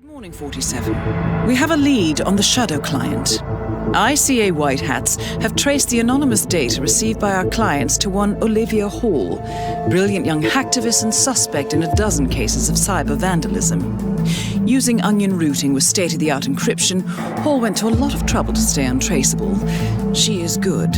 Morning 47. We have a lead on the Shadow client. ICA White Hats have traced the anonymous data received by our clients to one Olivia Hall, brilliant young hacktivist and suspect in a dozen cases of cyber vandalism. Using onion routing with state-of-the-art encryption, Hall went to a lot of trouble to stay untraceable. She is good,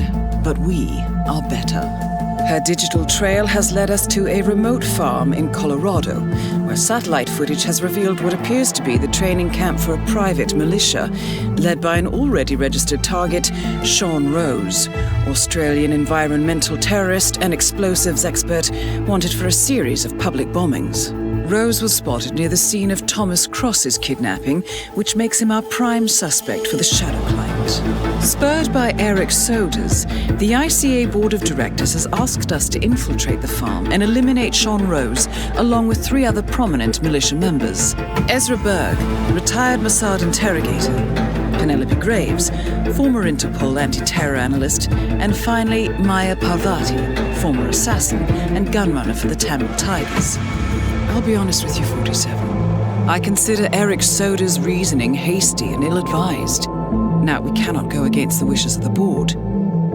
but we are better. Her digital trail has led us to a remote farm in Colorado, where satellite footage has revealed what appears to be the training camp for a private militia, led by an already registered target, Sean Rose, Australian environmental terrorist and explosives expert wanted for a series of public bombings. Rose was spotted near the scene of Thomas Cross's kidnapping, which makes him our prime suspect for the Shadow client. Spurred by Eric Soders, the ICA Board of Directors has asked us to infiltrate the farm and eliminate Sean Rose, along with 3 other prominent militia members. Ezra Berg, retired Mossad interrogator, Penelope Graves, former Interpol anti-terror analyst, and finally Maya Parvati, former assassin and gunrunner for the Tamil Tigers. I'll be honest with you, 47. I consider Eric Soda's reasoning hasty and ill-advised. Now, we cannot go against the wishes of the board,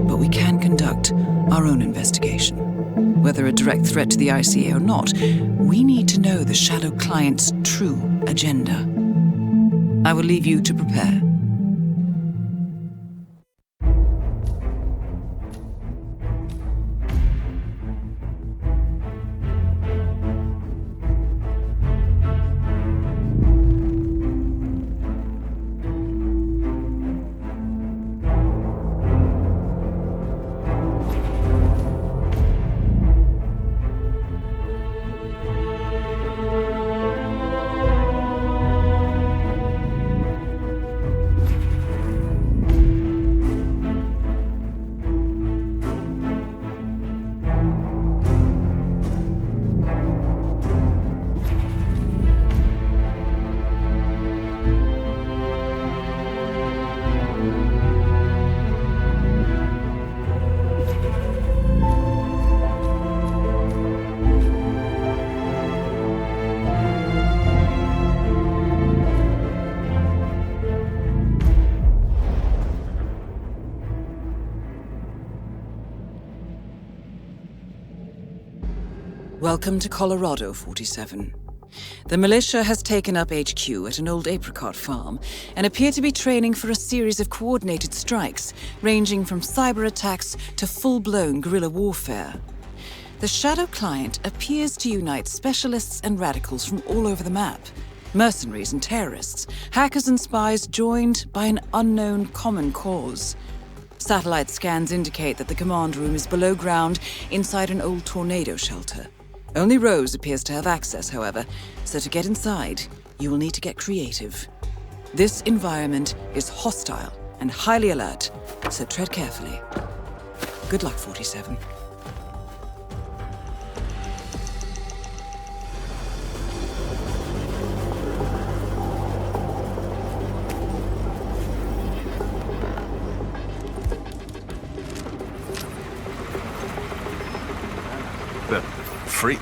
but we can conduct our own investigation. Whether a direct threat to the ICA or not, we need to know the Shadow client's true agenda. I will leave you to prepare. Welcome to Colorado, 47. The militia has taken up HQ at an old apricot farm and appear to be training for a series of coordinated strikes, ranging from cyber attacks to full-blown guerrilla warfare. The Shadow client appears to unite specialists and radicals from all over the map, mercenaries and terrorists, hackers and spies joined by an unknown common cause. Satellite scans indicate that the command room is below ground inside an old tornado shelter. Only Rose appears to have access, however, so to get inside, you will need to get creative. This environment is hostile and highly alert, so tread carefully. Good luck, 47.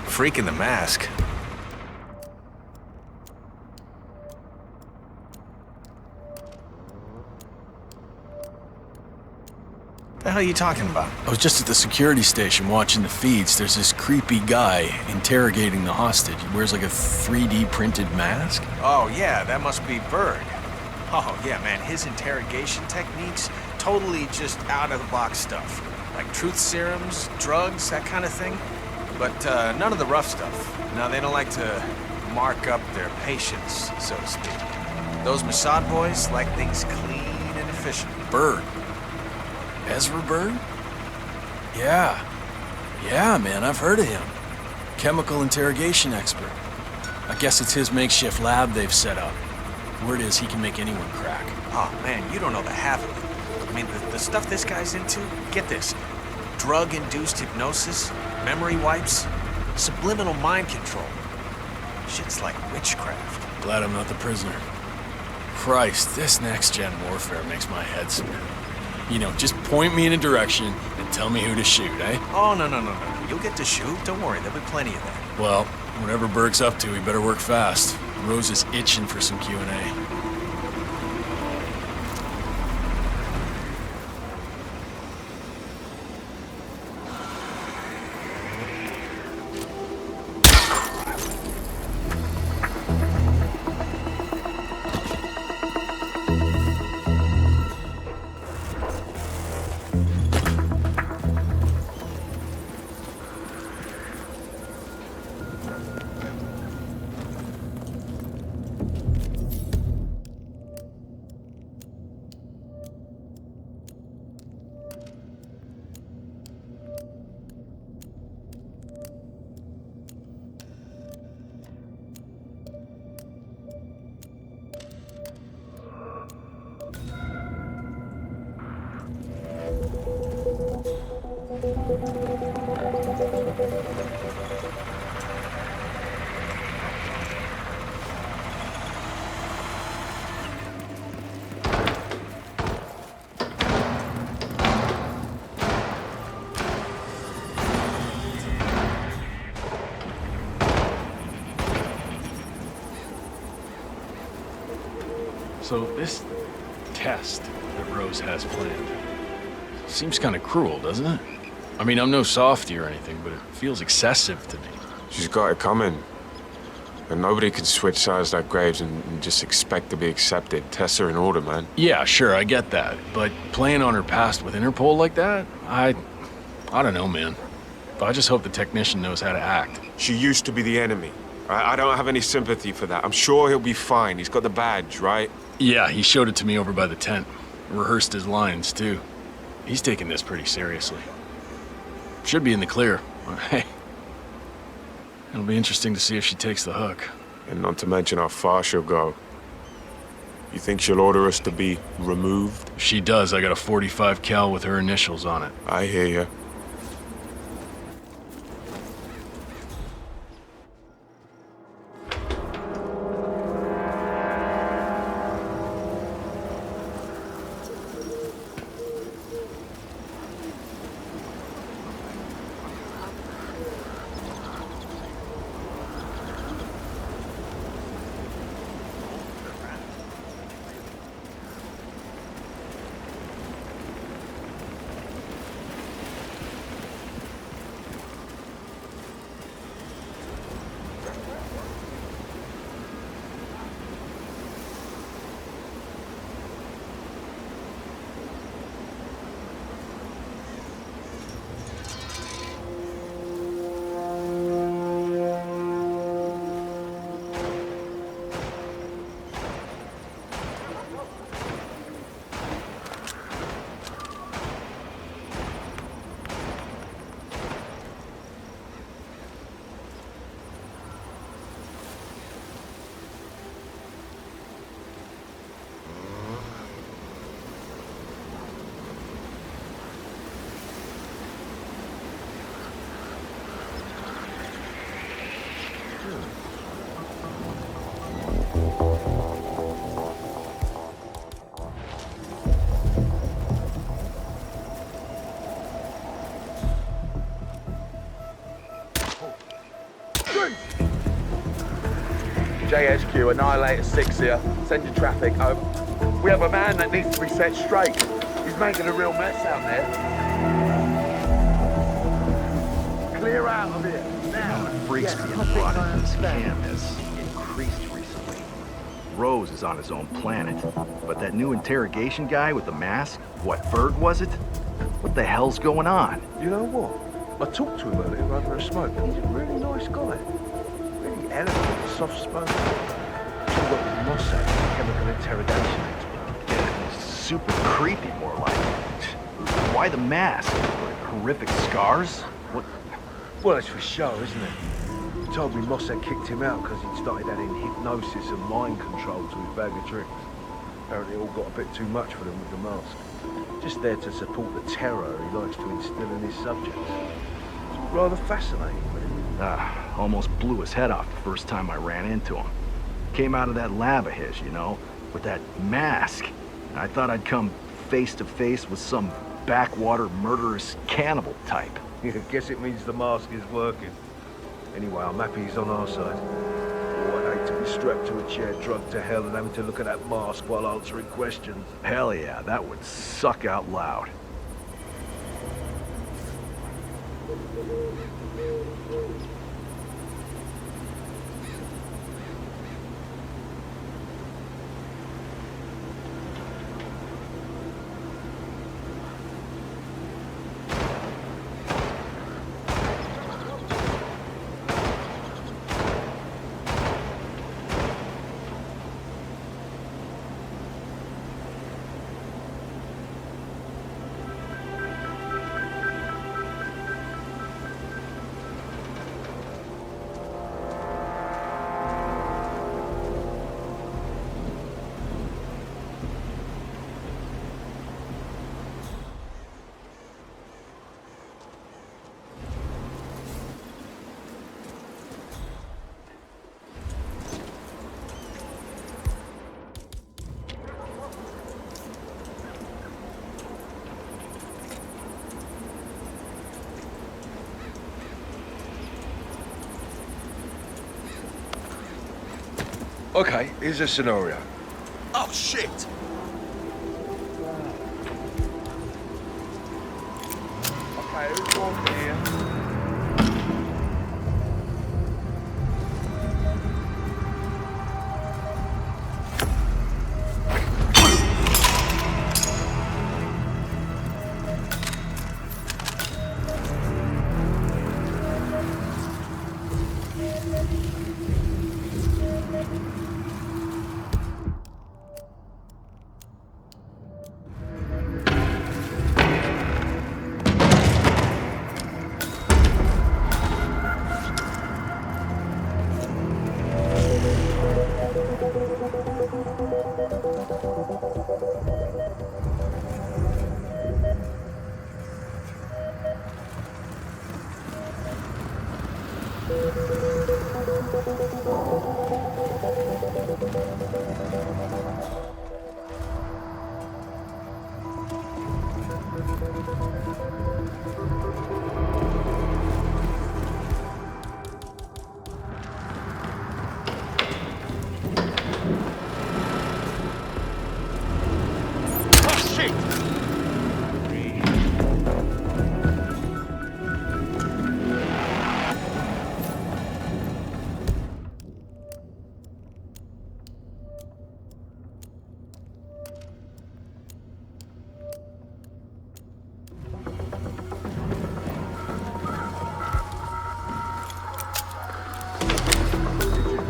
Freak in the mask. The hell are you talking about? I was just at the security station watching the feeds. There's this creepy guy interrogating the hostage. He wears like a 3D printed mask. Oh yeah, that must be Berg. Oh yeah, man, his interrogation techniques, totally just out-of-the-box stuff. Like truth serums, drugs, that kind of thing. But none of the rough stuff. No, they don't like to mark up their patience, so to speak. Those Mossad boys like things clean and efficient. Berg. Ezra Berg? Yeah, man, I've heard of him. Chemical interrogation expert. I guess it's his makeshift lab they've set up. Word is he can make anyone crack. Oh man, you don't know the half of it. I mean, the stuff this guy's into, get this. Drug-induced hypnosis, memory wipes, subliminal mind control. Shit's like witchcraft. Glad I'm not the prisoner. Christ, this next-gen warfare makes my head spin. You know, just point me in a direction and tell me who to shoot, eh? Oh, no. You'll get to shoot. Don't worry, there'll be plenty of that. Well, whatever Berg's up to, he better work fast. Rose is itching for some Q&A. So this test that Rose has planned seems kind of cruel, doesn't it? I mean, I'm no softie or anything, but it feels excessive to me. She's got it coming. And nobody can switch sides like Graves and just expect to be accepted. Tests are in order, man. Yeah, sure, I get that. But playing on her past with Interpol like that? I don't know, man. But I just hope the technician knows how to act. She used to be the enemy. I don't have any sympathy for that. I'm sure he'll be fine. He's got the badge, right? Yeah, he showed it to me over by the tent. Rehearsed his lines, too. He's taking this pretty seriously. Should be in the clear. Hey. It'll be interesting to see if she takes the hook. And not to mention how far she'll go. You think she'll order us to be removed? If she does, I got a 45 cal with her initials on it. I hear ya. JHQ, Annihilator 6 here. Send your traffic over. We have a man that needs to be set straight. He's making a real mess out there. Clear out of here, now. The freaks being brought into this camp has increased recently. Rose is on his own planet, but that new interrogation guy with the mask, what bird was it? What the hell's going on? You know what? I talked to him earlier over a smoke. He's a really nice guy. Really elegant, soft-spoken. He's got his Mossad, chemical interrogation expert. Yeah, super creepy, more like. Why the mask? Horrific scars? What? Well, it's for show, isn't it? He told me Mossad kicked him out because he'd started adding hypnosis and mind control to his bag of tricks. Apparently it all got a bit too much for them with the mask. Just there to support the terror he likes to instill in his subjects. It's rather fascinating, really. Almost blew his head off the first time I ran into him. Came out of that lab of his, you know, with that mask. I thought I'd come face to face with some backwater murderous cannibal type. I guess it means the mask is working. Anyway, I'm happy he's on our side. What I hate to be strapped to a chair, drugged to hell, and having to look at that mask while answering questions. Hell yeah, that would suck out loud. Okay, here's a scenario. Oh, shit! Okay, who's walking here?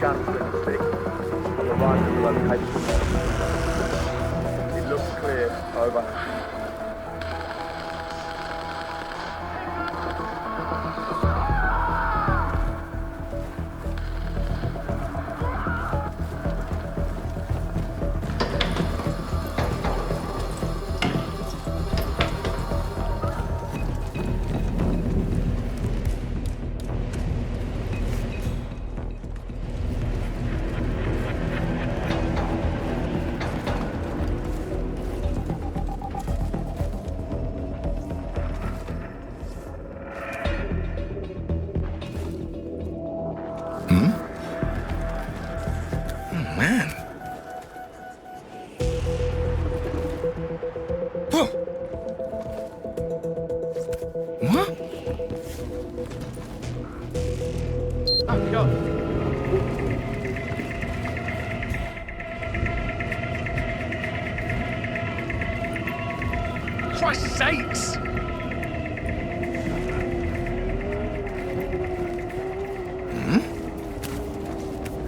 Gunslinger 6. I've arrived at the location. It looks clear. Over. Christ's sakes!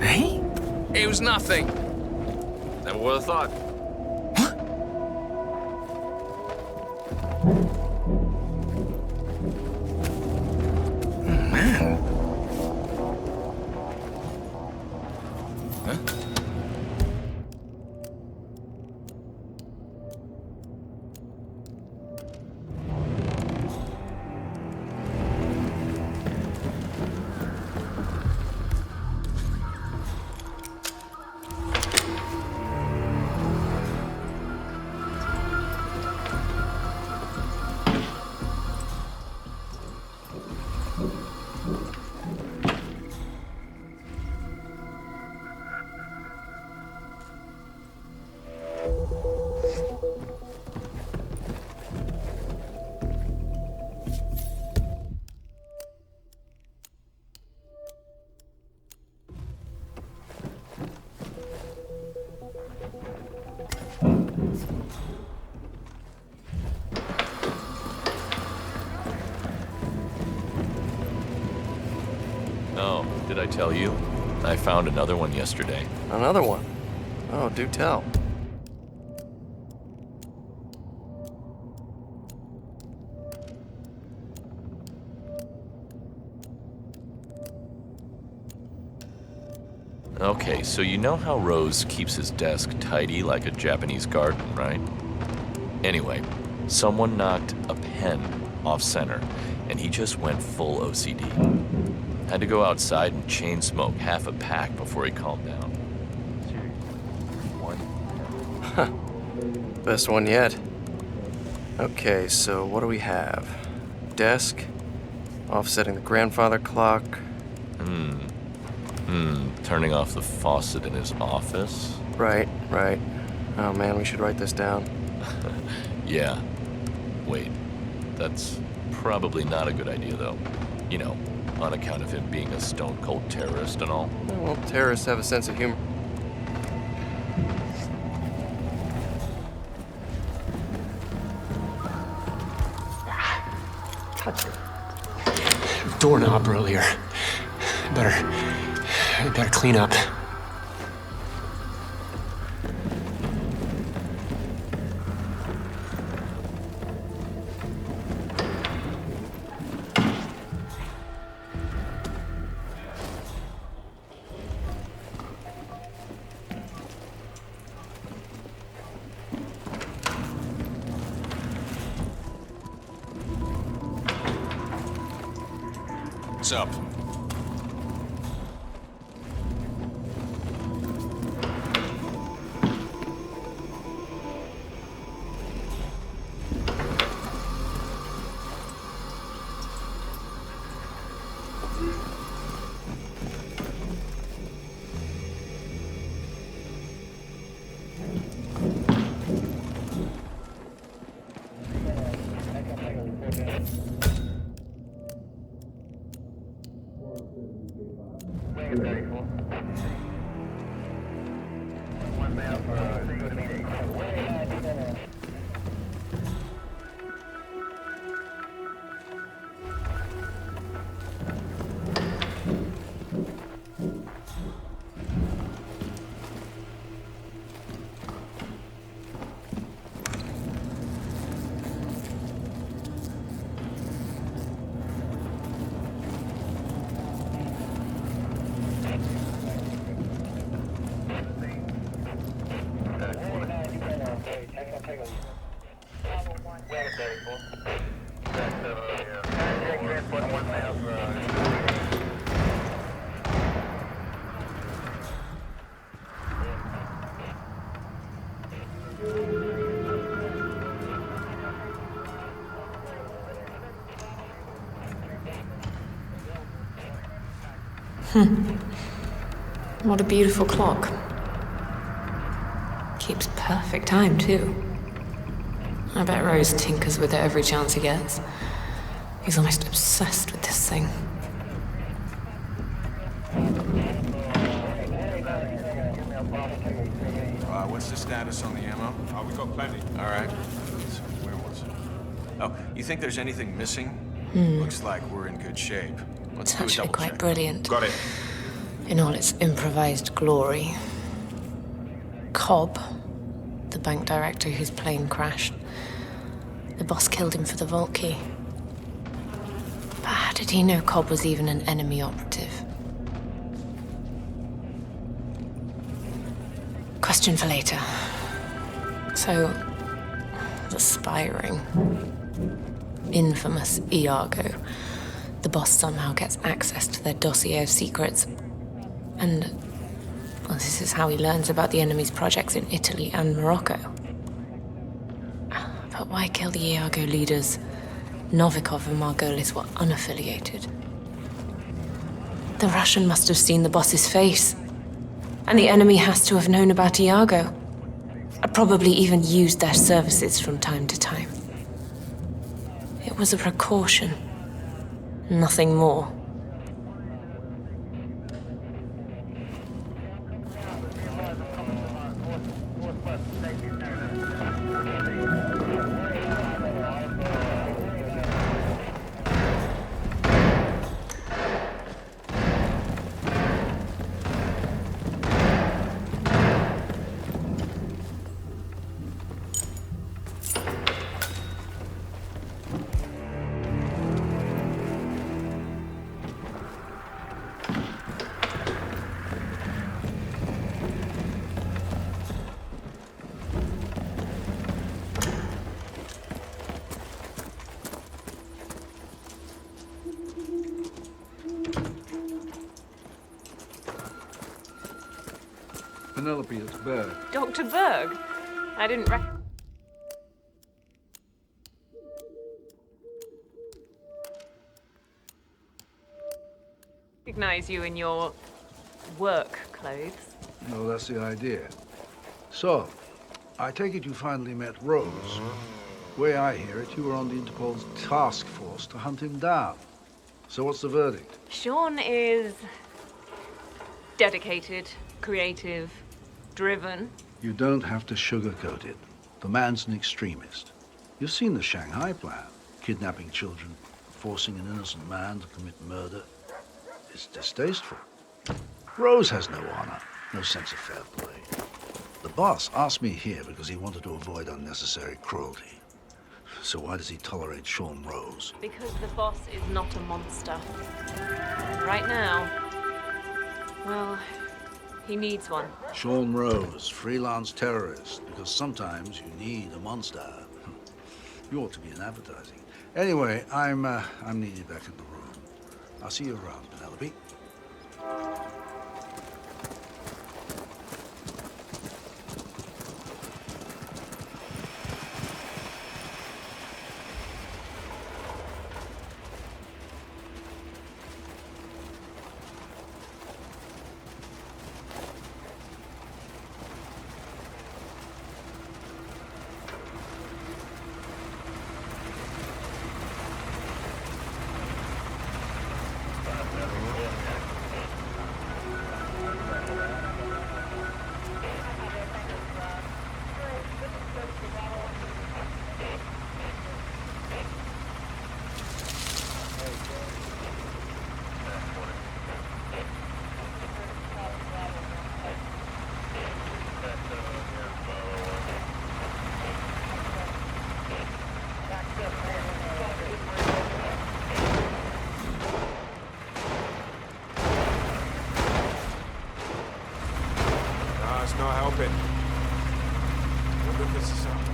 Hey? It was nothing. Never would have thought. Oh, did I tell you? I found another one yesterday. Another one? Oh, do tell. Okay, so you know how Rose keeps his desk tidy like a Japanese garden, right? Anyway, someone knocked a pen off center, and he just went full OCD. Had to go outside and chain smoke half a pack before he calmed down. Best one yet. Okay, so what do we have? Desk, offsetting the grandfather clock. Turning off the faucet in his office? Right. Oh man, we should write this down. Yeah. Wait, that's probably not a good idea, though. You know, on account of him being a stone-cold terrorist and all. Well, terrorists have a sense of humor. Doorknob earlier. Better clean up. What's up? What a beautiful clock. Keeps perfect time, too. I bet Rose tinkers with it every chance he gets. He's almost obsessed with this thing. What's the status on the ammo? Oh, we got plenty. All right. So where was it? Oh, you think there's anything missing? Looks like we're in good shape. Let's It's do a actually double quite check. brilliant. Got it. In all its improvised glory. Cobb, the bank director whose plane crashed. The boss killed him for the vault key. But how did he know Cobb was even an enemy operative? Question for later. So, the spy ring. Infamous Iago. The boss somehow gets access to their dossier of secrets. And, well, this is how he learns about the enemy's projects in Italy and Morocco. But why kill the Iago leaders? Novikov and Margolis were unaffiliated. The Russian must have seen the boss's face. And the enemy has to have known about Iago. I probably even used their services from time to time. It was a precaution. Nothing more. Penelope, it's Berg. Dr. Berg? I didn't recognize you in your work clothes. No, that's the idea. So, I take it you finally met Rose. Way I hear it, you were on the Interpol's task force to hunt him down. So what's the verdict? Sean is dedicated, creative, driven. You don't have to sugarcoat it. The man's an extremist. You've seen the Shanghai plan. Kidnapping children, forcing an innocent man to commit murder. It's distasteful. Rose has no honor, no sense of fair play. The boss asked me here because he wanted to avoid unnecessary cruelty. So why does he tolerate Sean Rose? Because the boss is not a monster. Right now, well, he needs one. Sean Rose, freelance terrorist, because sometimes you need a monster. You ought to be in advertising. Anyway, I'm needed back in the room. I'll see you around, Penelope. It's not helping. I wonder if this is something.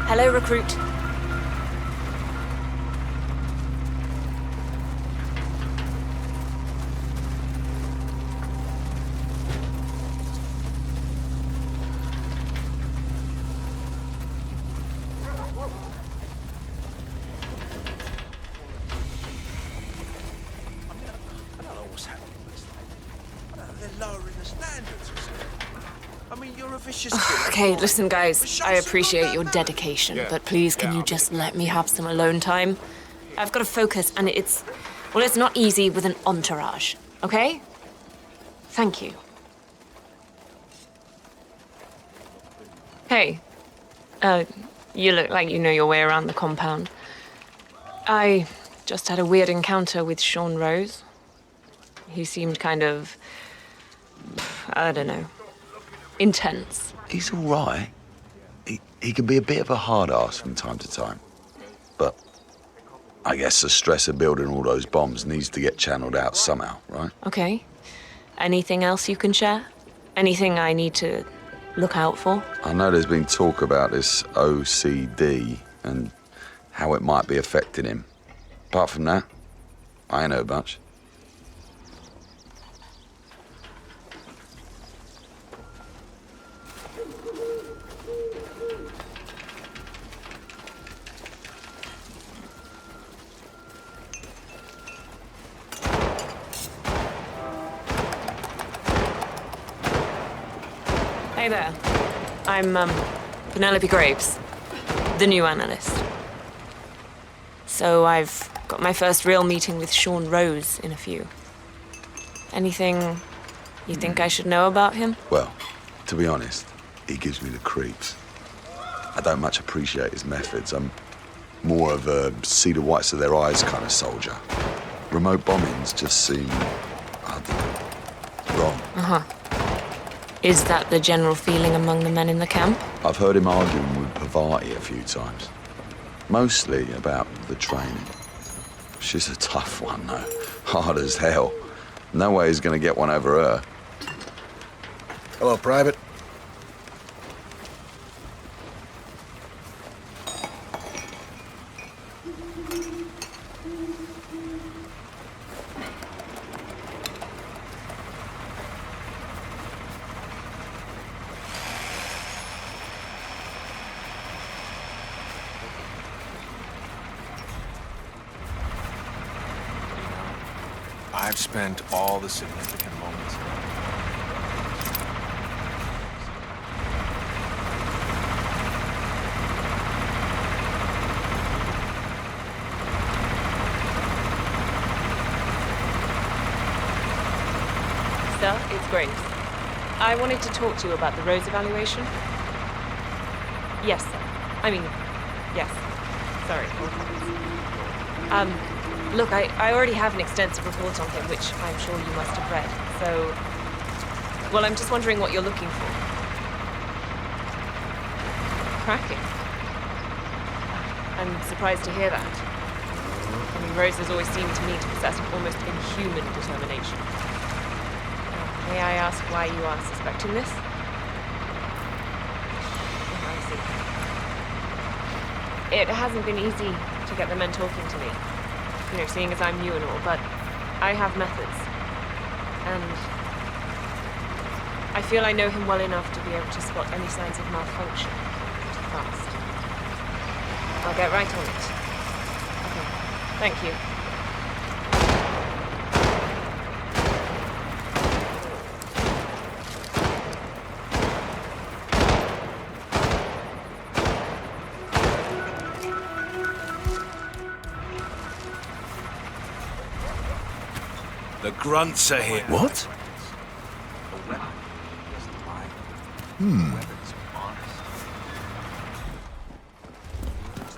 Hello, recruit. Okay, listen, guys. I appreciate your dedication, but please, can you just let me have some alone time? I've got to focus, and it's not easy with an entourage, okay? Thank you. Hey, you look like you know your way around the compound. I just had a weird encounter with Sean Rose. He seemed kind of, I don't know, intense. He's all right. He can be a bit of a hard ass from time to time. But I guess the stress of building all those bombs needs to get channeled out somehow, right? Okay. Anything else you can share? Anything I need to look out for? I know there's been talk about this OCD and how it might be affecting him. Apart from that, I ain't know much. Hey there. I'm, Penelope Graves, the new analyst. So I've got my first real meeting with Sean Rose in a few. Anything you think I should know about him? Well, to be honest, he gives me the creeps. I don't much appreciate his methods. I'm more of a see the whites of their eyes kind of soldier. Remote bombings just seem, I don't know, wrong. Uh-huh. Is that the general feeling among the men in the camp? I've heard him arguing with Pavati a few times. Mostly about the training. She's a tough one, though. Hard as hell. No way he's gonna get one over her. Hello, Private. I've spent all the significant moments. Sir, it's Grace. I wanted to talk to you about the Rose evaluation. Yes, sir. I mean, yes. Sorry. Look, I already have an extensive report on him, which I'm sure you must have read. So, well, I'm just wondering what you're looking for. Cracking. I'm surprised to hear that. I mean, Rose has always seemed to me to possess an almost inhuman determination. May I ask why you are suspecting this? Oh, I see. It hasn't been easy to get the men talking to me. You know, seeing as I'm new and all, but I have methods. And I feel I know him well enough to be able to spot any signs of malfunction pretty fast. I'll get right on it. Okay. Thank you. The grunts are here. What?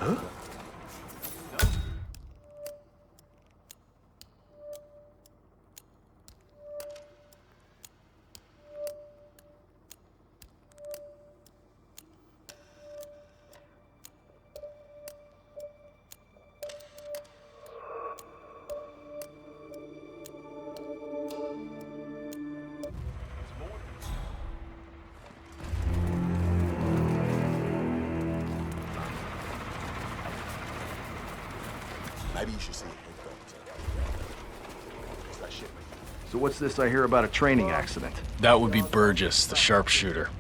Huh? Maybe you should see a helicopter. What's that shit? So what's this I hear about a training accident? That would be Burgess, the sharpshooter.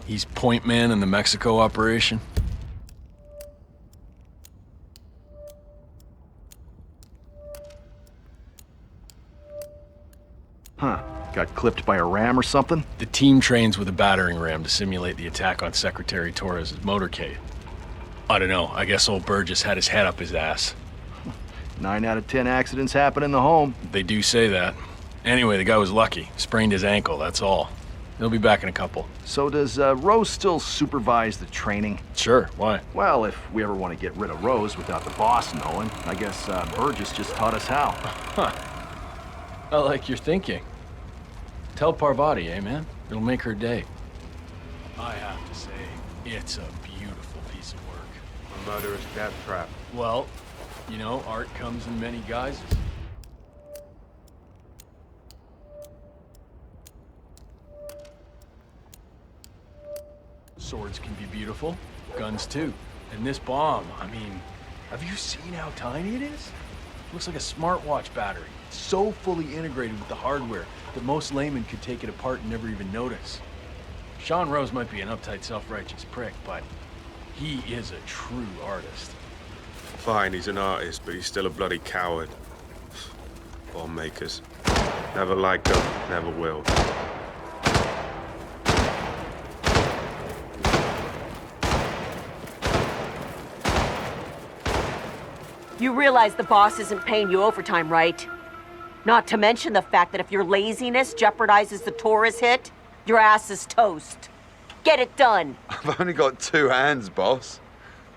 He's point man in the Mexico operation. Huh. Got clipped by a ram or something? The team trains with a battering ram to simulate the attack on Secretary Torres' motorcade. I don't know, I guess old Burgess had his head up his ass. 9 out of 10 accidents happen in the home. They do say that. Anyway, the guy was lucky. Sprained his ankle, that's all. He'll be back in a couple. So does Rose still supervise the training? Sure, why? Well, if we ever want to get rid of Rose without the boss knowing, I guess Burgess just taught us how. Huh. I like your thinking. Tell Parvati, eh, man? It'll make her day. I have to say, it's a beautiful piece of work. A murderous death trap. Well, you know, art comes in many guises. Swords can be beautiful, guns too. And this bomb, I mean, have you seen how tiny it is? Looks like a smartwatch battery. It's so fully integrated with the hardware that most laymen could take it apart and never even notice. Sean Rose might be an uptight, self-righteous prick, but he is a true artist. Fine, he's an artist, but he's still a bloody coward. Bomb makers. Never liked them, never will. You realize the boss isn't paying you overtime, right? Not to mention the fact that if your laziness jeopardizes the tourist hit, your ass is toast. Get it done. I've only got 2 hands, boss.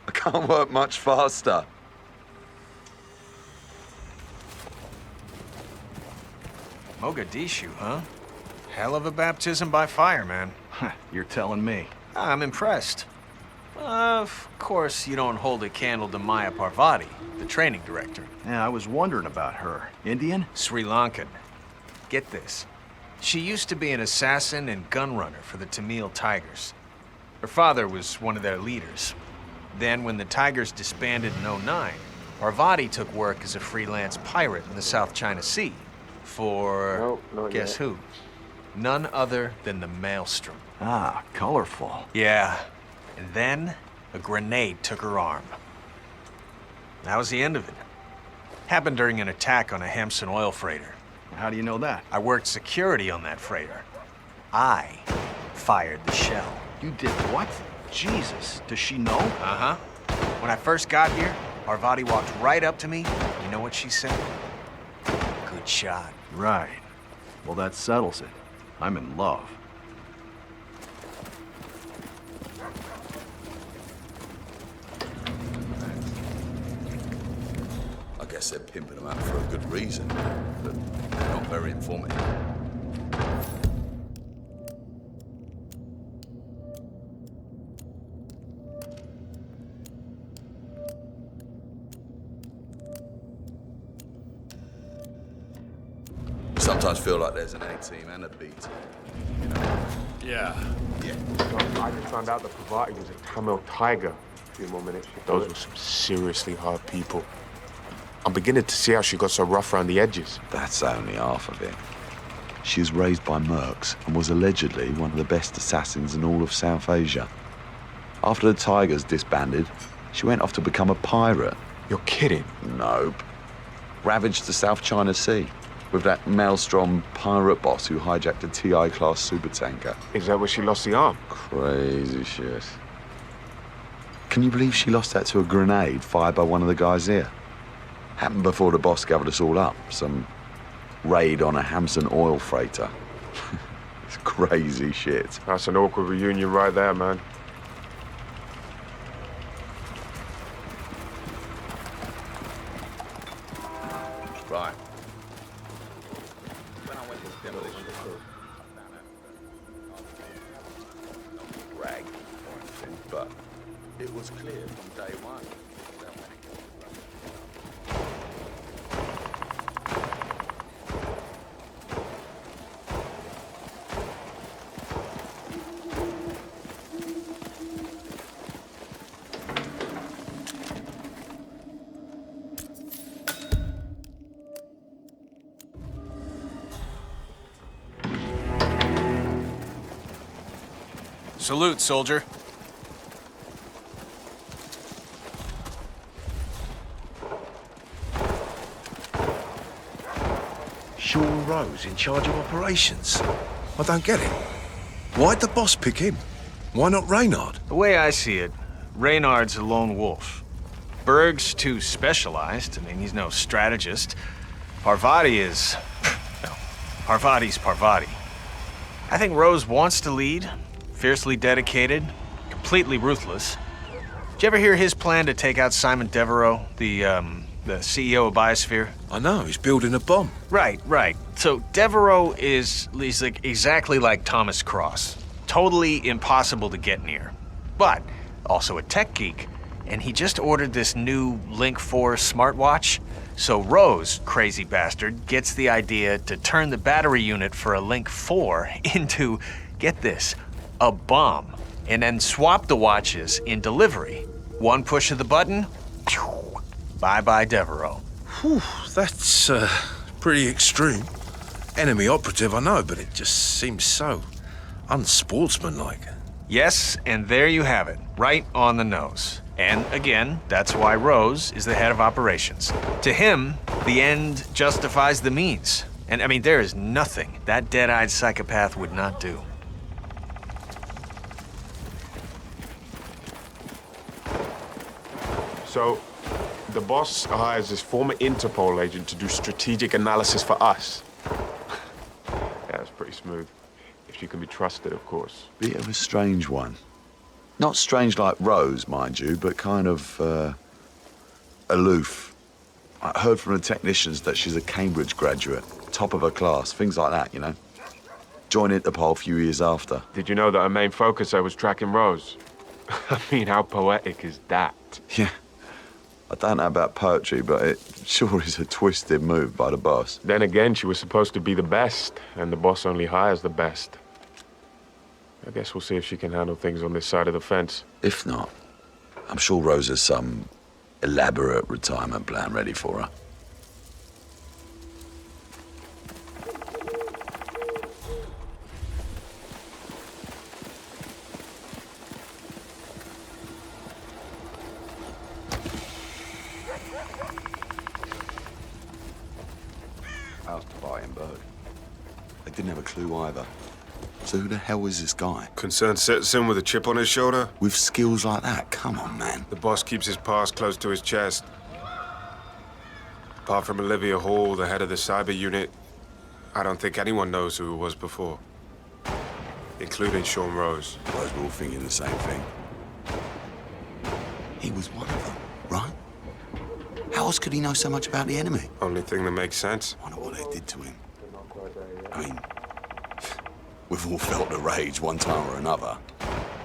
I can't work much faster. Mogadishu, huh? Hell of a baptism by fire, man. You're telling me. I'm impressed. Of course, you don't hold a candle to Maya Parvati, the training director. Yeah, I was wondering about her. Indian? Sri Lankan. Get this. She used to be an assassin and gun runner for the Tamil Tigers. Her father was one of their leaders. Then, when the Tigers disbanded in '09, Parvati took work as a freelance pirate in the South China Sea. For... guess who? None other than the Maelstrom. Ah, colorful. Yeah. And then, a grenade took her arm. That was the end of it. Happened during an attack on a Hampson oil freighter. How do you know that? I worked security on that freighter. I fired the shell. You did what? Jesus, does she know? Uh-huh. When I first got here, Parvati walked right up to me. You know what she said? Good shot. Right. Well, that settles it. I'm in love. I guess they're pimping them out for a good reason, but they're not very informative. Sometimes feel like there's an A-team and a B-team, you know? Yeah. Yeah. I just found out that Parvati was a Tamil tiger a few more minutes ago. Those were some seriously hard people. I'm beginning to see how she got so rough around the edges. That's only half of it. She was raised by mercs and was allegedly one of the best assassins in all of South Asia. After the Tigers disbanded, she went off to become a pirate. You're kidding? Nope. Ravaged the South China Sea with that Maelstrom pirate boss who hijacked a TI-class supertanker. Is that where she lost the arm? Crazy shit. Can you believe she lost that to a grenade fired by one of the guys here? Happened before the boss gathered us all up. Some raid on a Hampson oil freighter. It's crazy shit. That's an awkward reunion right there, man. Right. Rag, but it was clear from day one. Salute, soldier. Sean Rose in charge of operations. I don't get it. Why'd the boss pick him? Why not Reynard? The way I see it, Reynard's a lone wolf. Berg's too specialized. I mean, he's no strategist. Parvati is... no, Parvati's Parvati. I think Rose wants to lead. Fiercely dedicated, completely ruthless. Did you ever hear his plan to take out Simon Devereaux, the CEO of Biosphere? I know, he's building a bomb. Right. So Devereaux he's like exactly like Thomas Cross. Totally impossible to get near. But also a tech geek. And he just ordered this new Link 4 smartwatch. So Rose, crazy bastard, gets the idea to turn the battery unit for a Link 4 into, get this, a bomb, and then swap the watches in delivery. One push of the button, bye-bye Devereaux. Whew, that's pretty extreme. Enemy operative, I know, but it just seems so unsportsmanlike. Yes, and there you have it, right on the nose. And again, that's why Rose is the head of operations. To him, the end justifies the means. And I mean, there is nothing that dead-eyed psychopath would not do. So, The boss hires this former Interpol agent to do strategic analysis for us. Yeah, it's pretty smooth. If she can be trusted, of course. Bit of a strange one. Not strange like Rose, mind you, but kind of, aloof. I heard from the technicians that she's a Cambridge graduate, top of her class, things like that, you know. Joined Interpol a few years after. Did you know that her main focus was tracking Rose? I mean, how poetic is that? Yeah. I don't know about poetry, but it sure is a twisted move by the boss. Then again, she was supposed to be the best, and the boss only hires the best. I guess we'll see if she can handle things on this side of the fence. If not, I'm sure Rose has some elaborate retirement plan ready for her. How's the buying bird? They didn't have a clue either. So who the hell is this guy? Concerned citizen with a chip on his shoulder? With skills like that? Come on, man. The boss keeps his past close to his chest. Apart from Olivia Hall, the head of the cyber unit, I don't think anyone knows who it was before. Including Sean Rose. Suppose we're all thinking the same thing. He was one of them, right? How else could he know so much about the enemy? Only thing that makes sense. Wonder what they did to him. I mean, we've all felt the rage one time or another.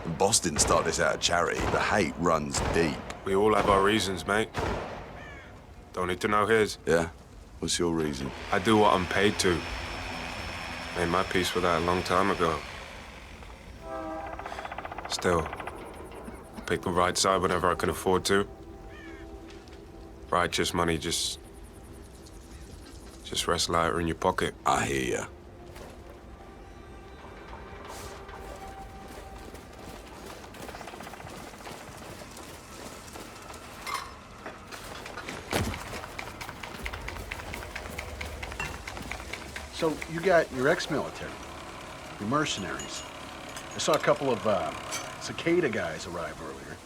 The boss didn't start this out of charity. The hate runs deep. We all have our reasons, mate. Don't need to know his. Yeah? What's your reason? I do what I'm paid to. Made my peace with that a long time ago. Still, I pick the right side whenever I can afford to. Righteous money just rests lighter in your pocket. I hear ya. So you got your ex-military, your mercenaries. I saw a couple of cicada guys arrive earlier.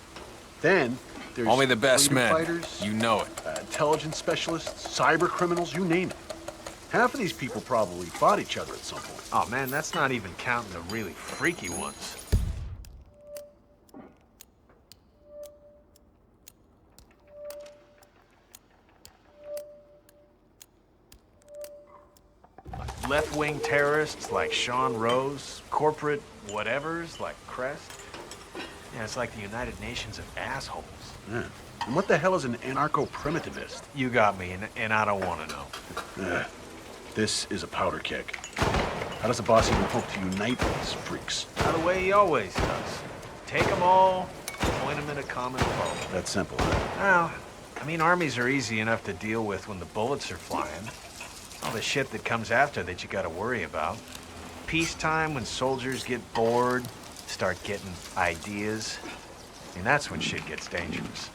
Then there's only the best freedom men. fighters, You know it. Intelligence specialists, cyber criminals, you name it. Half of these people probably fought each other at some point. Oh man, that's not even counting the really freaky ones. Left-wing terrorists like Sean Rose, corporate whatevers like Crest. Yeah, it's like the United Nations of assholes. Yeah. And what the hell is an anarcho-primitivist? You got me, and I don't want to know. This is a powder keg. How does the boss even hope to unite these freaks? By the way he always does. Take them all, point them at a common foe. That's simple. Well, I mean, armies are easy enough to deal with when the bullets are flying. All the shit that comes after that you gotta worry about. Peacetime, when soldiers get bored, start getting ideas. I mean, that's when shit gets dangerous.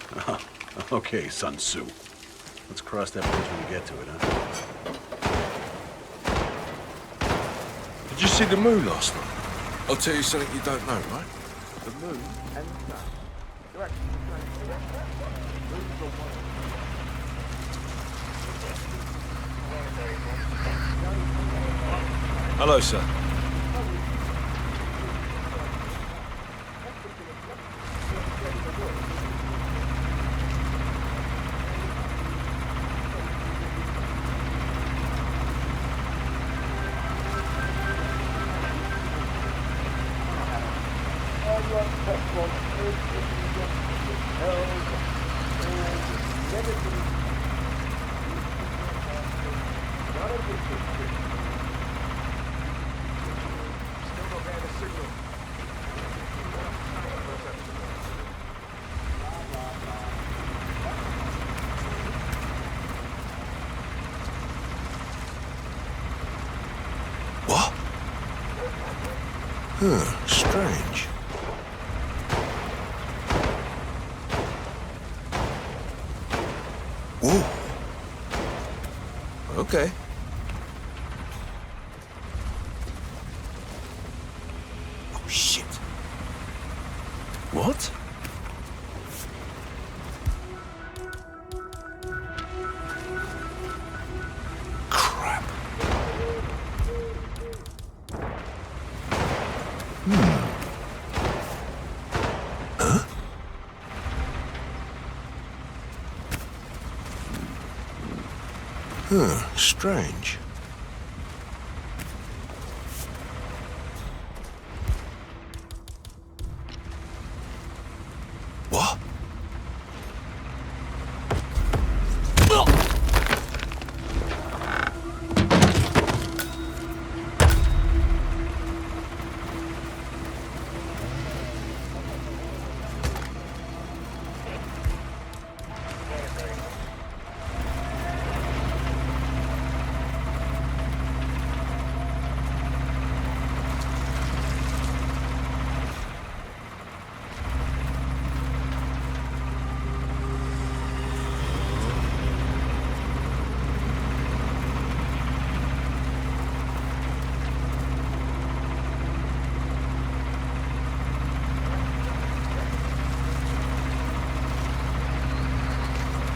Okay, Sun Tzu. Let's cross that bridge when we get to it, huh? Did you see the moon last night? I'll tell you something you don't know, right? The moon and the sun. They're actually Hello, sir. Huh, strange. Whoa. Okay. Oh, shit. What? Huh, strange. What?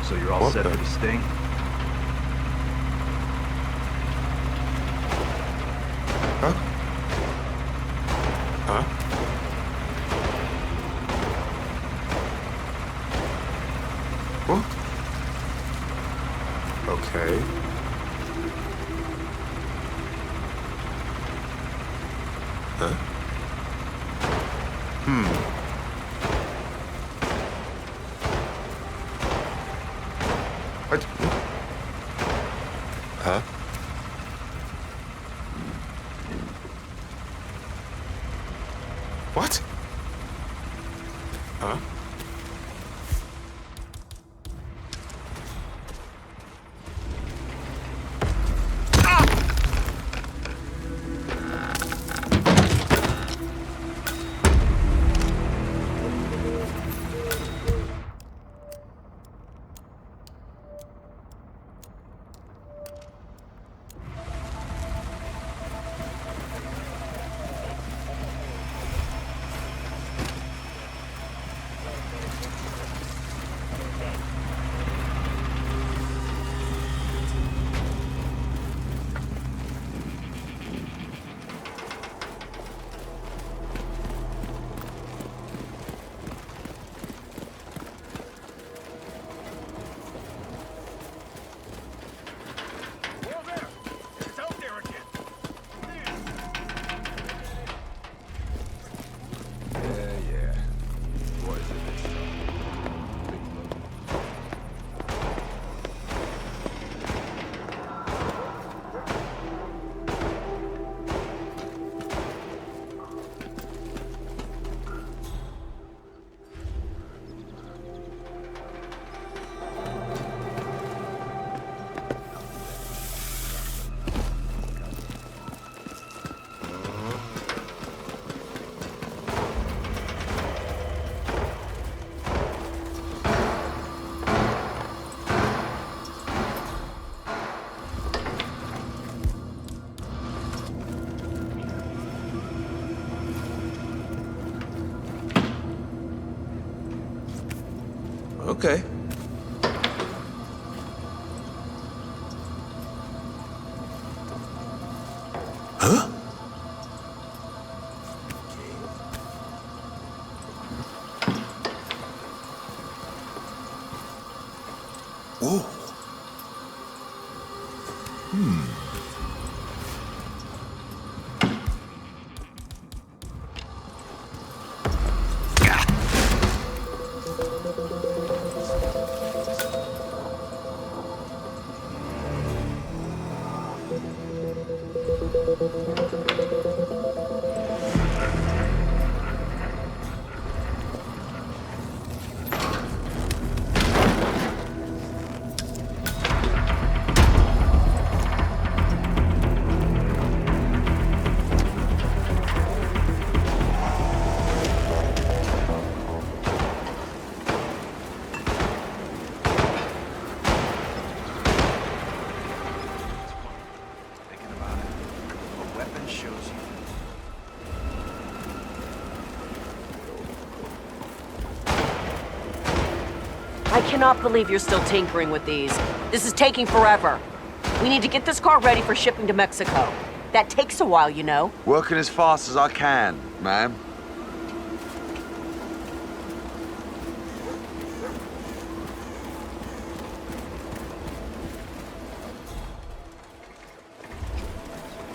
So you're all set for the sting? Huh? Huh? What? Okay. Huh? What? Huh? What? Huh? Okay. Huh? Whoa. I cannot believe you're still tinkering with these. This is taking forever. We need to get this car ready for shipping to Mexico. That takes a while, you know. Working as fast as I can, ma'am.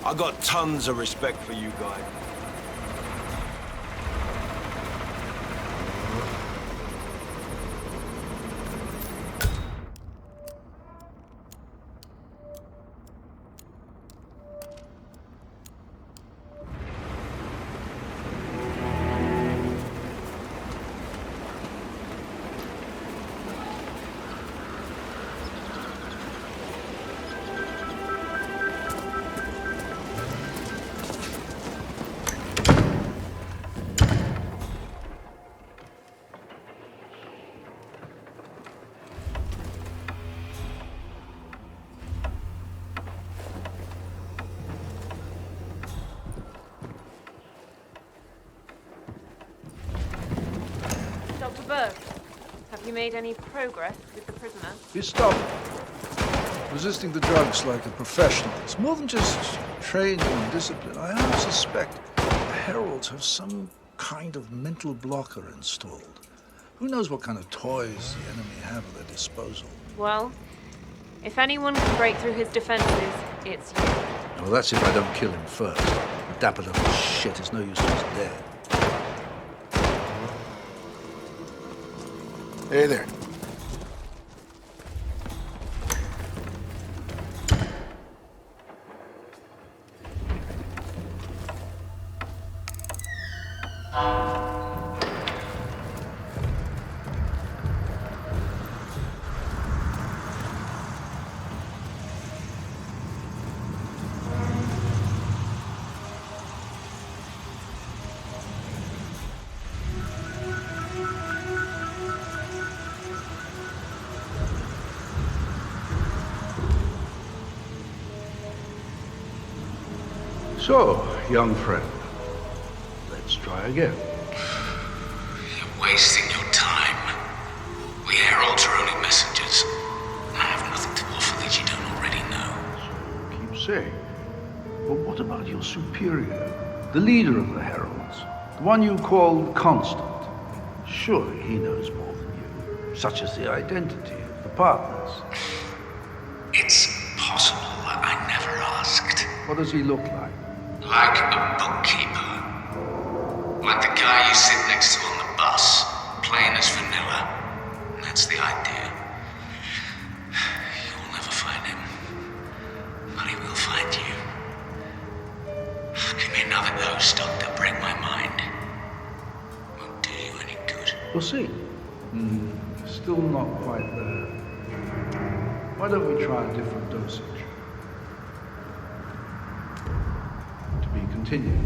I got tons of respect for you guys. Dr. Berg, have you made any progress with the prisoner? He's stubborn. Resisting the drugs like a professional. It's more than just training and discipline. I half suspect the Heralds have some kind of mental blocker installed. Who knows what kind of toys the enemy have at their disposal? Well, if anyone can break through his defenses, it's you. Well, that's if I don't kill him first. The dapper little shit is no use to his dead. Hey there. So, young friend, let's try again. You're wasting your time. We heralds are only messengers. I have nothing to offer that you don't already know. Keep saying. But what about your superior, the leader of the Heralds, the one you call Constant? Surely he knows more than you, such as the identity of the partners. It's possible. I never asked. What does he look like? Like a bookkeeper. Like the guy you sit next to on the bus, plain as vanilla. That's the idea. You'll never find him. But he will find you. Give me another dose, Doctor. Break my mind. Won't do you any good. We'll see. Still not quite there. Why don't we try a different dosage? To be continued.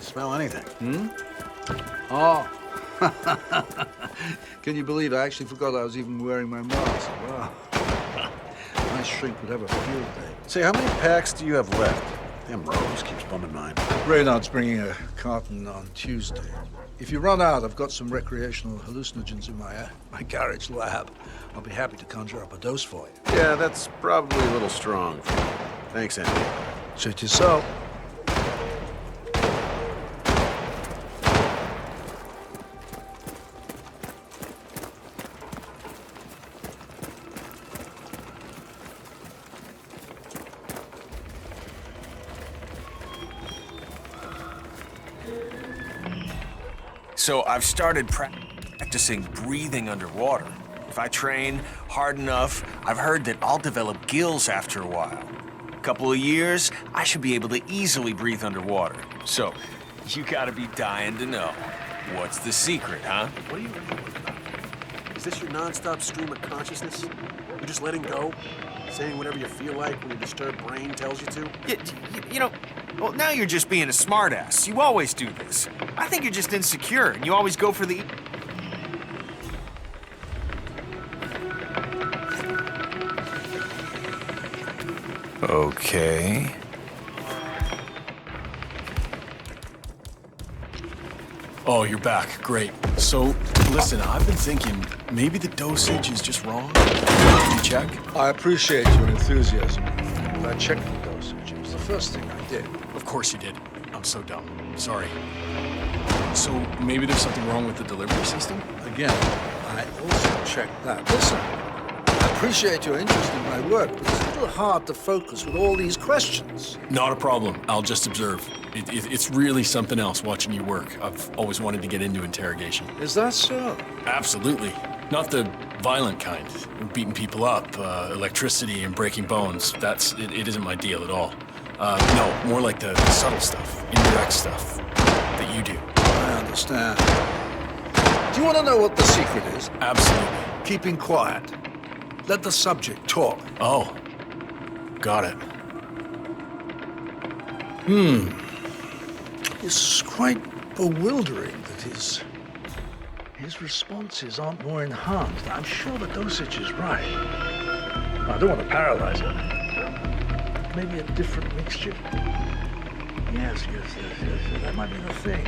Smell anything? Oh. Can you believe I actually forgot I was even wearing my mask? Wow. My shrink would have a field day. Say, how many packs do you have left? Damn, Rose keeps bumming mine. Reynard's bringing a carton on Tuesday. If you run out, I've got some recreational hallucinogens in my garage lab. I'll be happy to conjure up a dose for you. Yeah, that's probably a little strong. Thanks, Andy. Suit yourself. So I've started practicing breathing underwater. If I train hard enough, I've heard that I'll develop gills after a while. A couple of years, I should be able to easily breathe underwater. So, you gotta be dying to know. What's the secret, huh? What are you doing? Is this your non-stop stream of consciousness? You just letting go? Saying whatever you feel like when your disturbed brain tells you to? You know, well, now you're just being a smartass. You always do this. I think you're just insecure, and you always go for the... Okay. Oh, you're back. Great. So, listen, I've been thinking maybe the dosage is just wrong. Can you check? I appreciate your enthusiasm, but I checked the dosage. It was the first thing I did. Of course you did. I'm so dumb. Sorry. So, maybe there's something wrong with the delivery system? Again, I also checked that. Listen, I appreciate your interest in my work, but it's a little hard to focus with all these questions. Not a problem. I'll just observe. It's really something else watching you work. I've always wanted to get into interrogation. Is that so? Absolutely. Not the violent kind. Beating people up, electricity and breaking bones. It isn't my deal at all. No, more like the subtle stuff, indirect stuff that you do. I understand. Do you want to know what the secret is? Absolutely. Keeping quiet. Let the subject talk. Oh, got it. It's quite bewildering that his responses aren't more enhanced. I'm sure the dosage is right. I don't want to paralyze him. Maybe a different mixture. Yes. That might be the thing.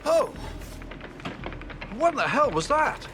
Oh! What the hell was that?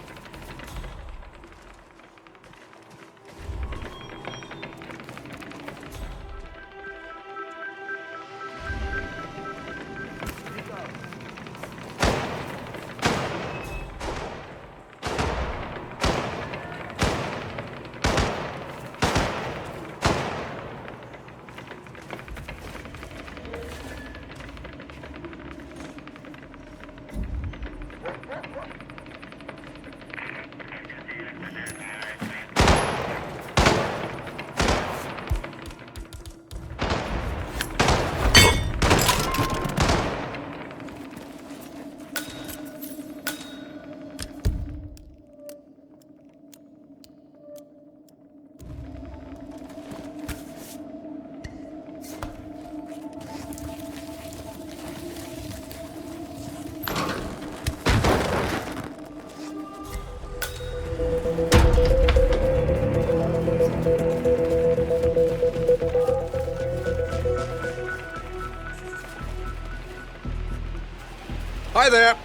Hi there.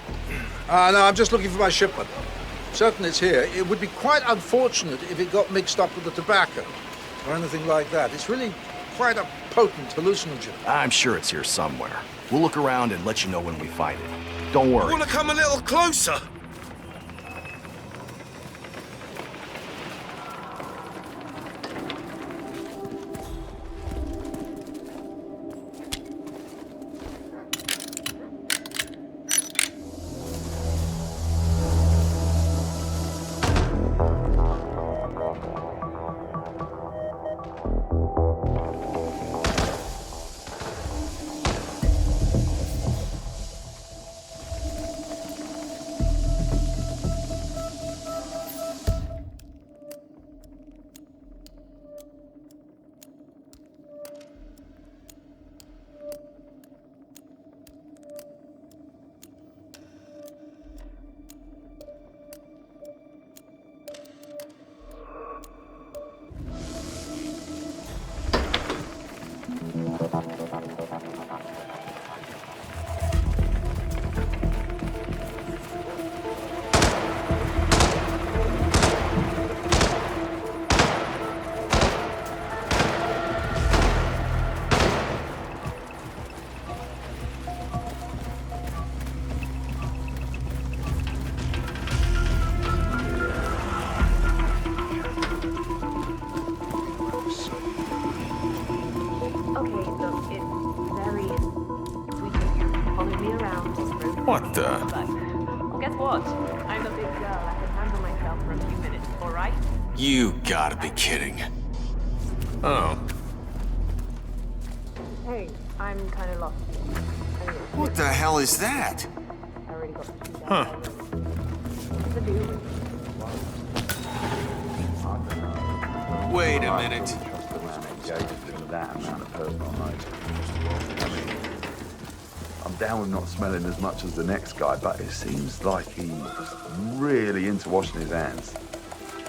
No, I'm just looking for my shipment. Certain it's here. It would be quite unfortunate if it got mixed up with the tobacco or anything like that. It's really quite a potent hallucinogen. I'm sure it's here somewhere. We'll look around and let you know when we find it. Don't worry. Want to come a little closer? Well, guess what? I'm a big girl. I can handle myself for a few minutes, all right? You gotta be kidding. Oh. Hey, I'm kind of lost. What the hell is that? I already got the two Huh. What's the deal? Wait a minute. That amount of personal knowledge. I mean, I'm down with not smelling as much as the next guy, but it seems like he's really into washing his hands.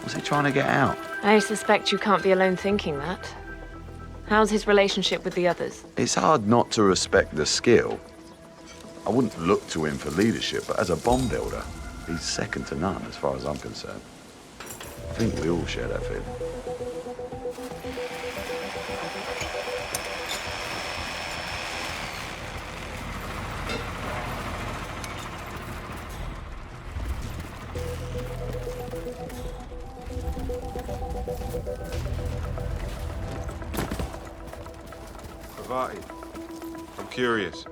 Was he trying to get out? I suspect you can't be alone thinking that. How's his relationship with the others? It's hard not to respect the skill. I wouldn't look to him for leadership, but as a bomb builder, he's second to none as far as I'm concerned. I think we all share that feeling. I'm curious.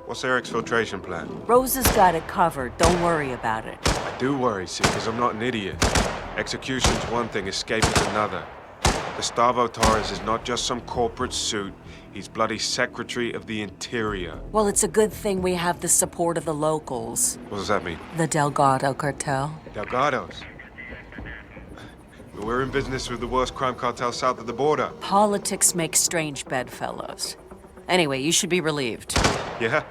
What's Eric's filtration plan? Rose has got it covered. Don't worry about it. I do worry, see, because I'm not an idiot. Execution's one thing, escape is another. Gustavo Torres is not just some corporate suit. He's bloody Secretary of the Interior. Well, it's a good thing we have the support of the locals. What does that mean? The Delgado cartel. Delgados? We're in business with the worst crime cartel south of the border. Politics makes strange bedfellows. Anyway, you should be relieved. Yeah?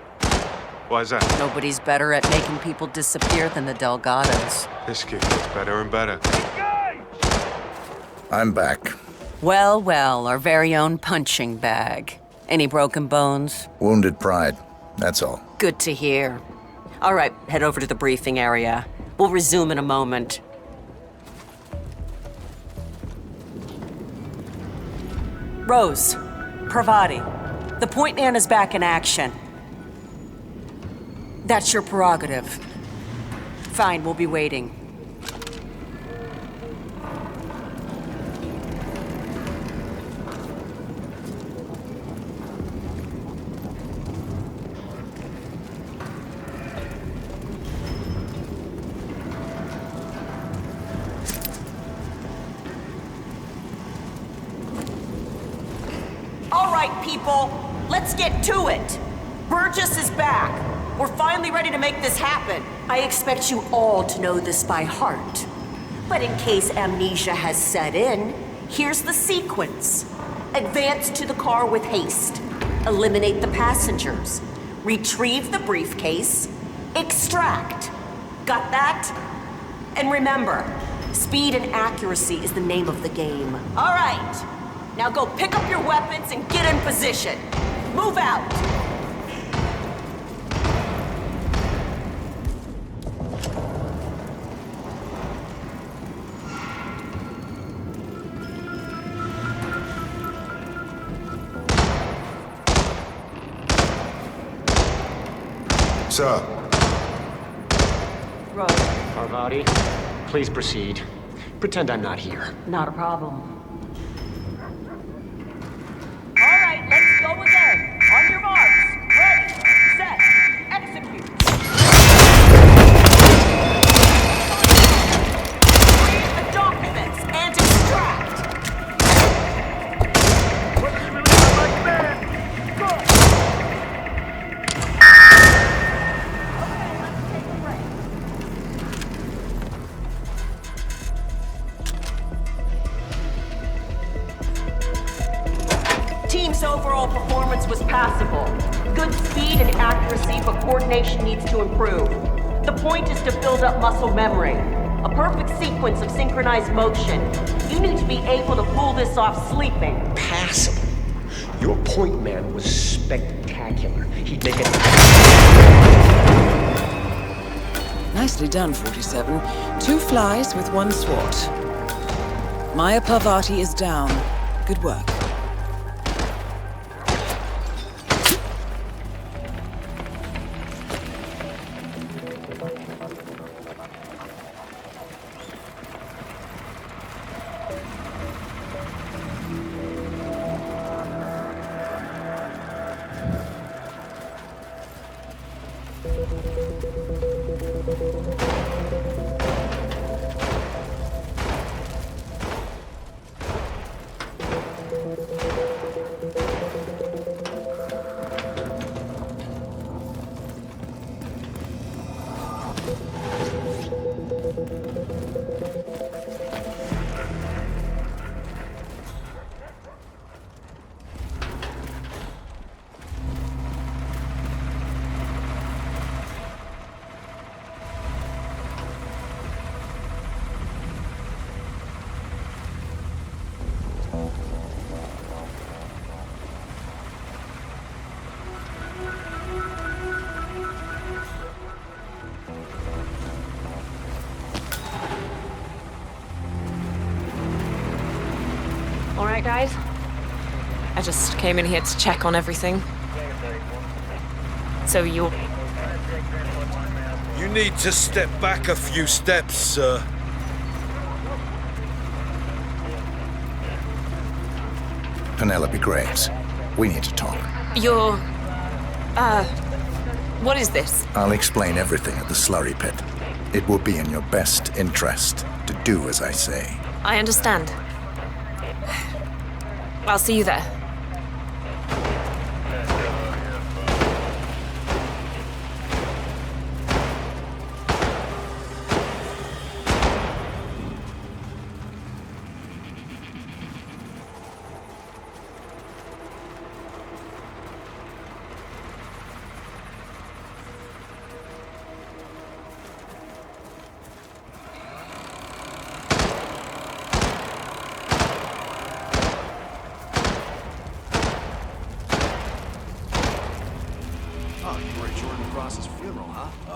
Why is that? Nobody's better at making people disappear than the Delgados. This kid gets better and better. I'm back. Well, well, our very own punching bag. Any broken bones? Wounded pride, that's all. Good to hear. All right, head over to the briefing area. We'll resume in a moment. Rose, Pravati, the point man is back in action. That's your prerogative. Fine, we'll be waiting. All right, people, let's get to it. Burgess is back. We're finally ready to make this happen. I expect you all to know this by heart. But in case amnesia has set in, here's the sequence. Advance to the car with haste. Eliminate the passengers. Retrieve the briefcase. Extract. Got that? And remember, speed and accuracy is the name of the game. All right. Now go pick up your weapons and get in position. Move out. Sir. Rose. Parvati, please proceed. Pretend I'm not here. Not a problem. All right, let's go again. On your marks. Ready, set, execute. Read the documents and extract. What's the relief like that? Good. Team's overall performance was passable. Good speed and accuracy, but coordination needs to improve. The point is to build up muscle memory. A perfect sequence of synchronized motion. You need to be able to pull this off sleeping. Passable. Your point man was spectacular. He'd make it. Nicely done, 47. 2 flies with 1 swat. Maya Parvati is down. Good work. right, guys? I just came in here to check on everything. So you're... You need to step back a few steps, sir. Penelope Graves, we need to talk. You're... what is this? I'll explain everything at the slurry pit. It will be in your best interest to do as I say. I understand. I'll see you there.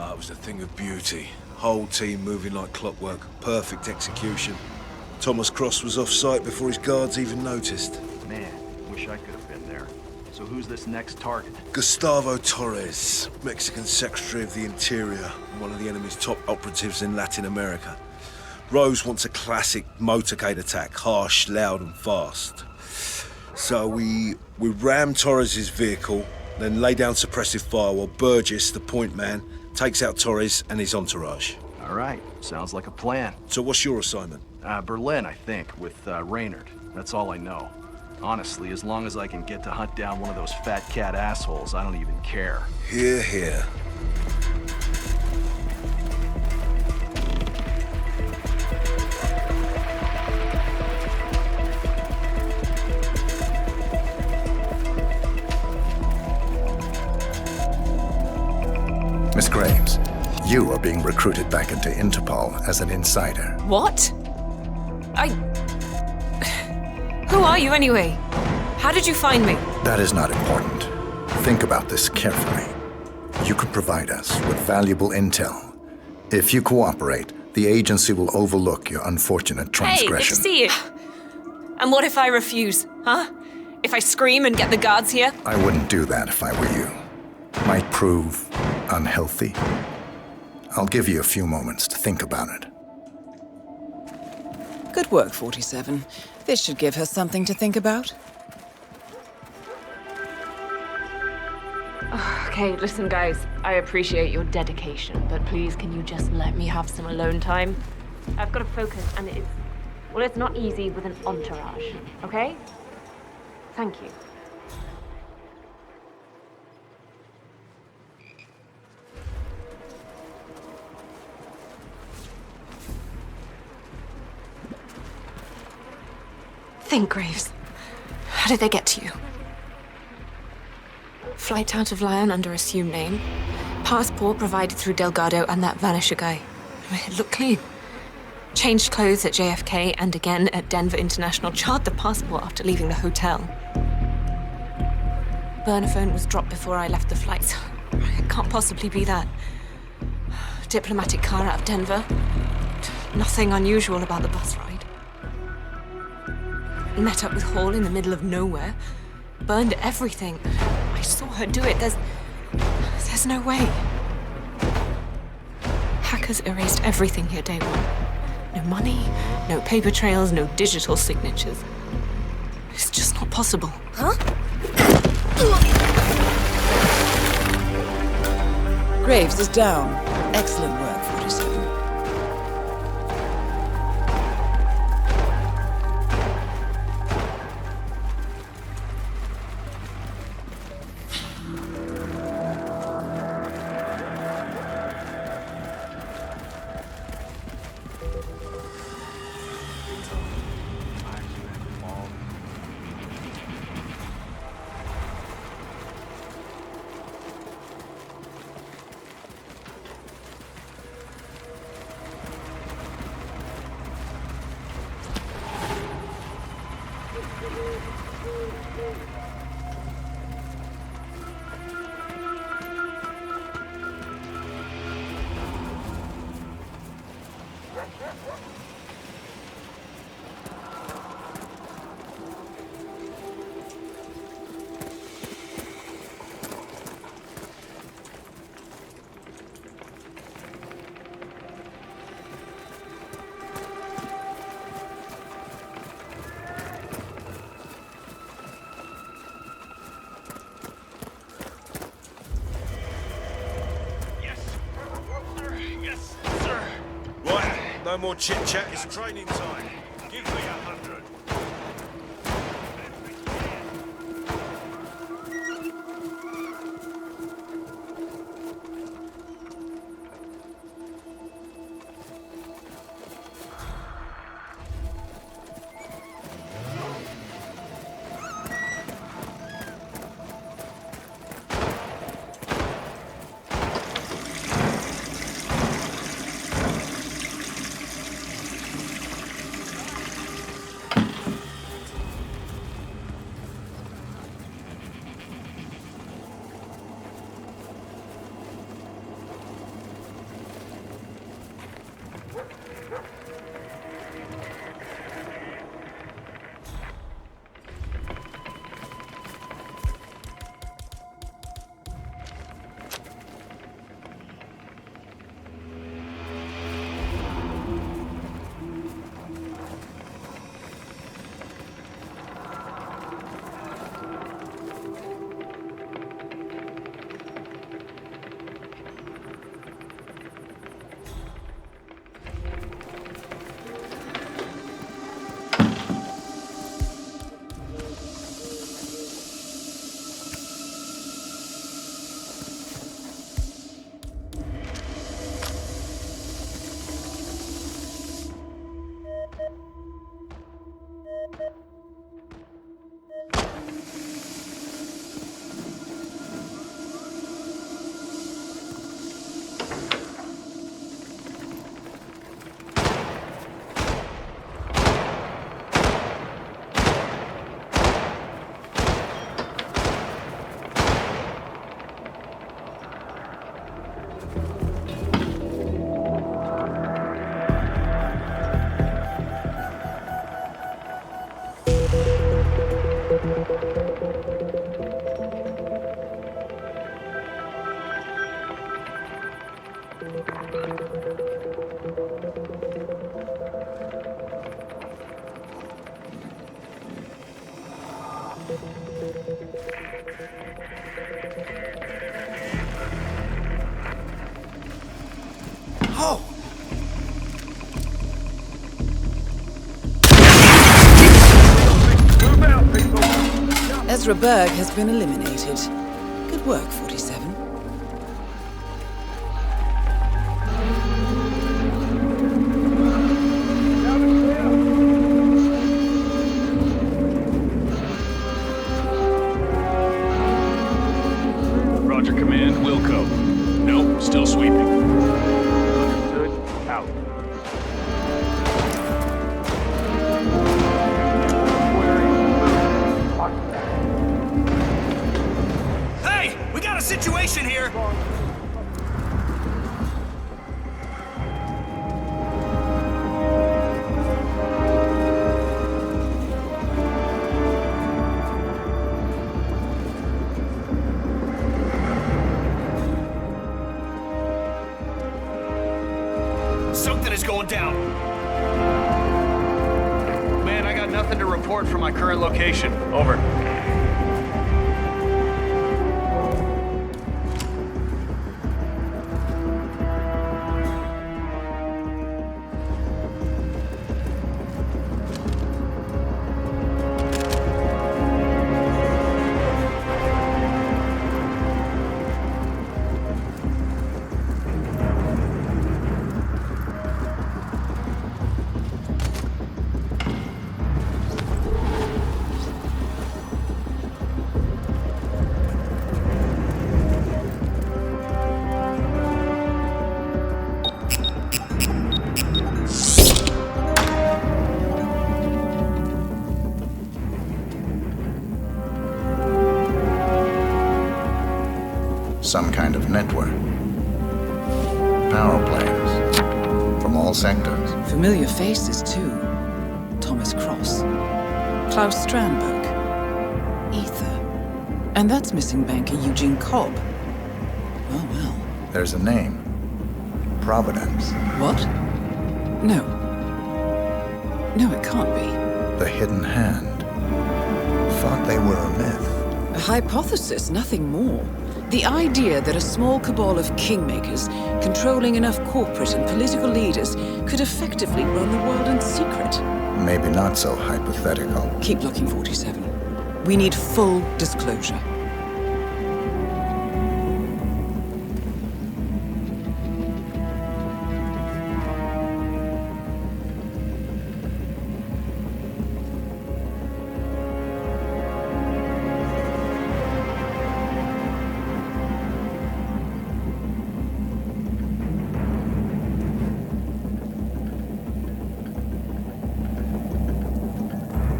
It was a thing of beauty. Whole team moving like clockwork. Perfect execution. Thomas Cross was off site before his guards even noticed. Man, wish I could have been there. So who's this next target? Gustavo Torres, Mexican Secretary of the Interior, and one of the enemy's top operatives in Latin America. Rose wants a classic motorcade attack, harsh, loud and fast. So we ram Torres' vehicle, then lay down suppressive fire while Burgess, the point man, takes out Torres and his entourage. All right, sounds like a plan. So what's your assignment? Berlin, I think, with Reynard. That's all I know. Honestly, as long as I can get to hunt down one of those fat cat assholes, I don't even care. Hear, hear. Miss Graves, you are being recruited back into Interpol as an insider. What? Who are you anyway? How did you find me? That is not important. Think about this carefully. You could provide us with valuable intel. If you cooperate, the agency will overlook your unfortunate transgression. Hey, see it. And what if I refuse, huh? If I scream and get the guards here? I wouldn't do that if I were you. Might prove unhealthy. I'll give you a few moments to think about it. Good work, 47. This should give her something to think about. Okay, listen guys, I appreciate your dedication, but please can you just let me have some alone time? I've got to focus and it's not easy with an entourage, okay? Thank you. Think, Graves. How did they get to you? Flight out of Lyon under assumed name. Passport provided through Delgado and that Vanisher guy. It looked clean. Changed clothes at JFK and again at Denver International. Charred the passport after leaving the hotel. Burner phone was dropped before I left the flight. It can't possibly be that. Diplomatic car out of Denver. Nothing unusual about the bus ride. Met up with Hall in the middle of nowhere. Burned everything. I saw her do it. There's no way. Hackers erased everything here day one. No money, no paper trails, no digital signatures. It's just not possible. Huh? Graves is down. Excellent work, 47. No more chit-chat, it's training time. Give me 100. Ezra Berg has been eliminated. Good work, 47. Roger, Command. Wilco. Nope, still sweeping. Understood. Out. Hey! We got a situation here! Something is going down. Man, I got nothing to report from my current location. Over. Some kind of network. Power plants. From all sectors. Familiar faces, too. Thomas Cross. Klaus Strandberg. Ether. And that's missing banker Eugene Cobb. Oh, well. There's a name. Providence. What? No. No, it can't be. The Hidden Hand. Thought they were a myth. A hypothesis, nothing more. The idea that a small cabal of kingmakers, controlling enough corporate and political leaders, could effectively run the world in secret. Maybe not so hypothetical. Keep looking, 47. We need full disclosure.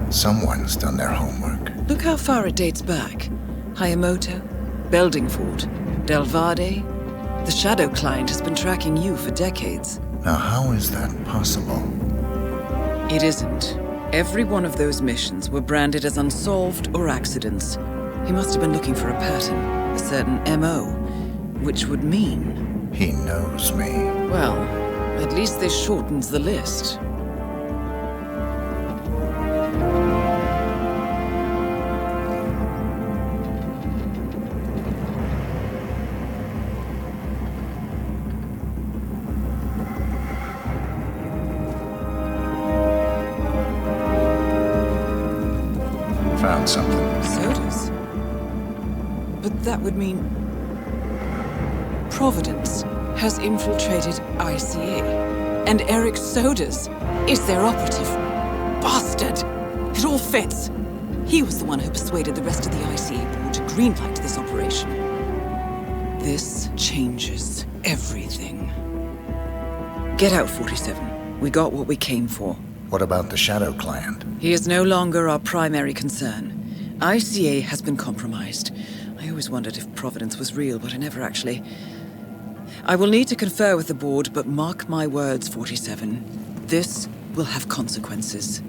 Someone's done their homework. Look how far it dates back. Hayamoto, Beldingford, Delvade. The Shadow Client has been tracking you for decades. Now, how is that possible? It isn't. Every one of those missions were branded as unsolved or accidents. He must have been looking for a pattern, a certain MO, which would mean... He knows me. Well, at least this shortens the list. Found something. Sodas? But that would mean... Providence has infiltrated ICA. And Eric Sodas is their operative. Bastard! It all fits. He was the one who persuaded the rest of the ICA board to greenlight this operation. This changes everything. Get out, 47. We got what we came for. What about the Shadow Client? He is no longer our primary concern. ICA has been compromised. I always wondered if Providence was real, but I never actually... I will need to confer with the board, but mark my words, 47. This will have consequences.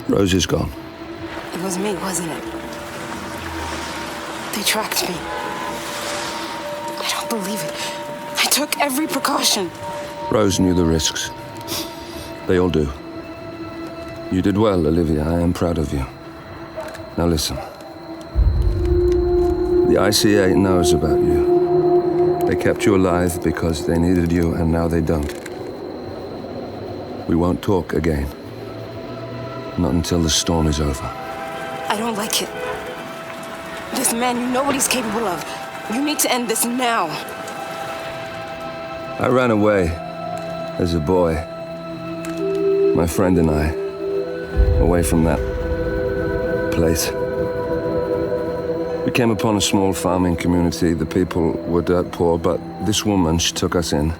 Rose is gone. It was me, wasn't it? They tracked me. I don't believe it. I took every precaution. Rose knew the risks. They all do. You did well, Olivia. I am proud of you. Now listen. The ICA knows about you. They kept you alive because they needed you, and now they don't. We won't talk again. Not until the storm is over. I don't like it. This man, you know what he's capable of. You need to end this now. I ran away as a boy. My friend and I. Away from that place. We came upon a small farming community. The people were dirt poor, but this woman, she took us in.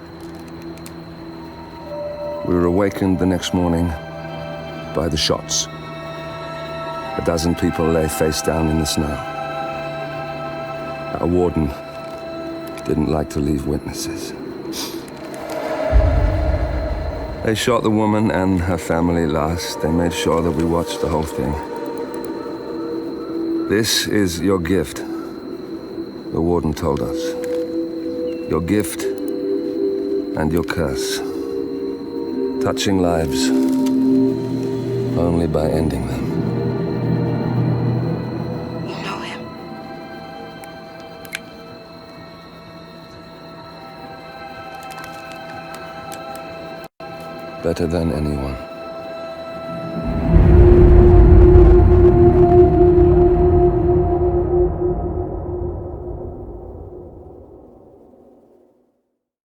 We were awakened the next morning by the shots. A dozen people lay face down in the snow. Our warden didn't like to leave witnesses. They shot the woman and her family last. They made sure that we watched the whole thing. This is your gift, the warden told us. Your gift and your curse. Touching lives only by ending them. You know him. Better than anyone.